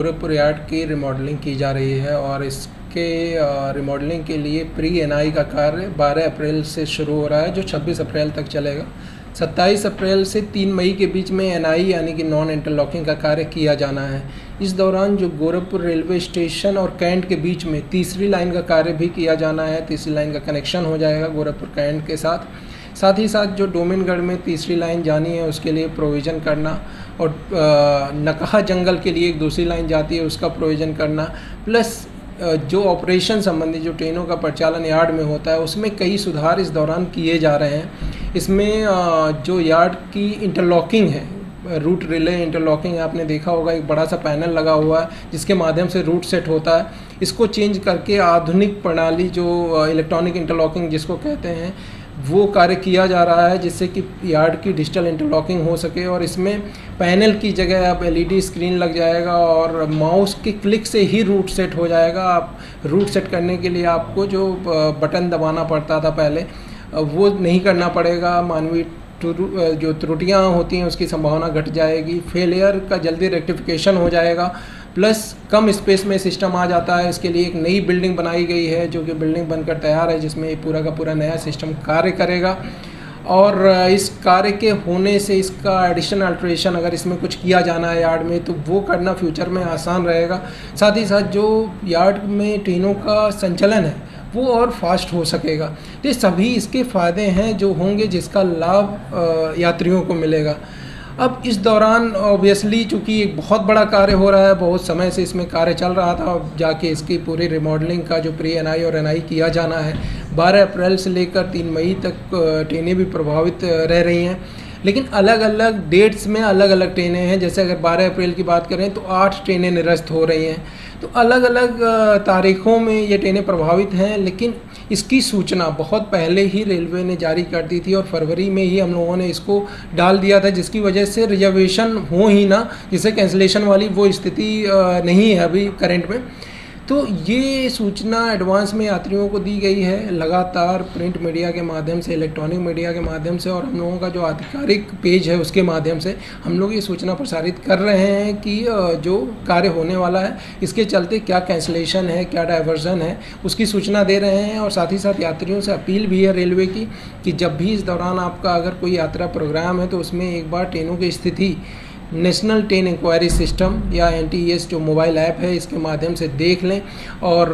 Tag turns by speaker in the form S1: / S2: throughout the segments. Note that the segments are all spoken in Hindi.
S1: गोरखपुर यार्ड की रिमॉडलिंग की जा रही है और इसके रिमॉडलिंग के लिए प्री एनआई का कार्य 12 अप्रैल से शुरू हो रहा है, जो 26 अप्रैल तक चलेगा। 27 अप्रैल से 3 मई के बीच में एनआई यानी कि नॉन इंटरलॉकिंग का कार्य किया जाना है। इस दौरान जो गोरखपुर रेलवे स्टेशन और कैंट के बीच में तीसरी लाइन का कार्य भी किया जाना है। तीसरी लाइन का कनेक्शन हो जाएगा गोरखपुर कैंट के साथ ही साथ जो डोमिनगढ़ में तीसरी लाइन जानी है उसके लिए प्रोविज़न करना और नकहा जंगल के लिए एक दूसरी लाइन जाती है उसका प्रोविज़न करना, प्लस जो ऑपरेशन संबंधी जो ट्रेनों का परिचालन यार्ड में होता है उसमें कई सुधार इस दौरान किए जा रहे हैं। इसमें जो यार्ड की इंटरलॉकिंग है, रूट रिले इंटरलॉकिंग, आपने देखा होगा एक बड़ा सा पैनल लगा हुआ है जिसके माध्यम से रूट सेट होता है। इसको चेंज करके आधुनिक प्रणाली जो इलेक्ट्रॉनिक इंटरलॉकिंग जिसको कहते हैं वो कार्य किया जा रहा है, जिससे कि यार्ड की डिजिटल इंटरलॉकिंग हो सके। और इसमें पैनल की जगह अब एलईडी स्क्रीन लग जाएगा और माउस के क्लिक से ही रूट सेट हो जाएगा। आप रूट सेट करने के लिए आपको जो बटन दबाना पड़ता था पहले, वो नहीं करना पड़ेगा। मानवीय जो त्रुटियां होती हैं उसकी संभावना घट जाएगी, फेलियर का जल्दी रेक्टिफिकेशन हो जाएगा, प्लस कम स्पेस में सिस्टम आ जाता है। इसके लिए एक नई बिल्डिंग बनाई गई है जो कि बिल्डिंग बनकर तैयार है, जिसमें पूरा का पूरा नया सिस्टम कार्य करेगा। और इस कार्य के होने से इसका एडिशनल अल्ट्रेशन अगर इसमें कुछ किया जाना है यार्ड में तो वो करना फ्यूचर में आसान रहेगा। साथ ही साथ जो यार्ड में ट्रेनों का संचालन है वो और फास्ट हो सकेगा। तो ये सभी इसके फ़ायदे हैं जो होंगे, जिसका लाभ यात्रियों को मिलेगा। अब इस दौरान ऑब्वियसली चूँकि एक बहुत बड़ा कार्य हो रहा है, बहुत समय से इसमें कार्य चल रहा था, अब जाके इसकी पूरी रिमॉडलिंग का जो प्री एनआई और एनआई किया जाना है। 12 अप्रैल से लेकर 3 मई तक ट्रेनें भी प्रभावित रह रही हैं, लेकिन अलग अलग डेट्स में अलग अलग ट्रेनें हैं। जैसे अगर 12 अप्रैल की बात करें तो 8 ट्रेनें निरस्त हो रही हैं, तो अलग अलग तारीख़ों में ये ट्रेनें प्रभावित हैं। लेकिन इसकी सूचना बहुत पहले ही रेलवे ने जारी कर दी थी और फरवरी में ही हम लोगों ने इसको डाल दिया था, जिसकी वजह से रिजर्वेशन हो ही ना, जिसे कैंसिलेशन वाली वो स्थिति नहीं है अभी करंट में। तो ये सूचना एडवांस में यात्रियों को दी गई है, लगातार प्रिंट मीडिया के माध्यम से, इलेक्ट्रॉनिक मीडिया के माध्यम से और हम लोगों का जो आधिकारिक पेज है उसके माध्यम से हम लोग ये सूचना प्रसारित कर रहे हैं कि जो कार्य होने वाला है इसके चलते क्या कैंसिलेशन है, क्या डाइवर्जन है, उसकी सूचना दे रहे हैं। और साथ ही साथ यात्रियों से अपील भी है रेलवे की कि जब भी इस दौरान आपका अगर कोई यात्रा प्रोग्राम है तो उसमें एक बार ट्रेनों की स्थिति नेशनल ट्रेन इंक्वायरी सिस्टम या NTES जो मोबाइल ऐप है इसके माध्यम से देख लें और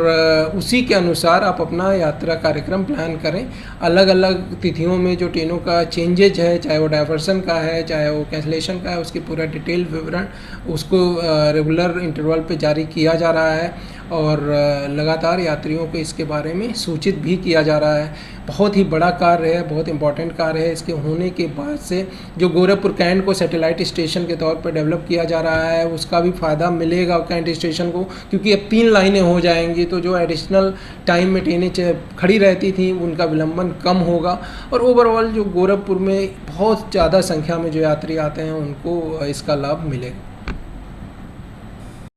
S1: उसी के अनुसार आप अपना यात्रा कार्यक्रम प्लान करें। अलग अलग तिथियों में जो ट्रेनों का चेंजेज है, चाहे वो डाइवर्सन का है चाहे वो कैंसिलेशन का है, उसकी पूरा डिटेल विवरण उसको रेगुलर इंटरवल पे जारी किया जा रहा है और लगातार यात्रियों को इसके बारे में सूचित भी किया जा रहा है। बहुत ही बड़ा कार्य है, बहुत इंपॉर्टेंट कार्य है। इसके होने के बाद से जो गोरखपुर कैंट को सैटेलाइट स्टेशन के तौर पर डेवलप किया जा रहा है उसका भी फ़ायदा मिलेगा कैंट स्टेशन को, क्योंकि अब 3 लाइनें हो जाएंगी तो जो एडिशनल टाइम में ट्रेनें खड़ी रहती थी उनका विलंबन कम होगा और ओवरऑल जो गोरखपुर में बहुत ज़्यादा संख्या में जो यात्री आते हैं उनको इसका लाभ मिलेगा।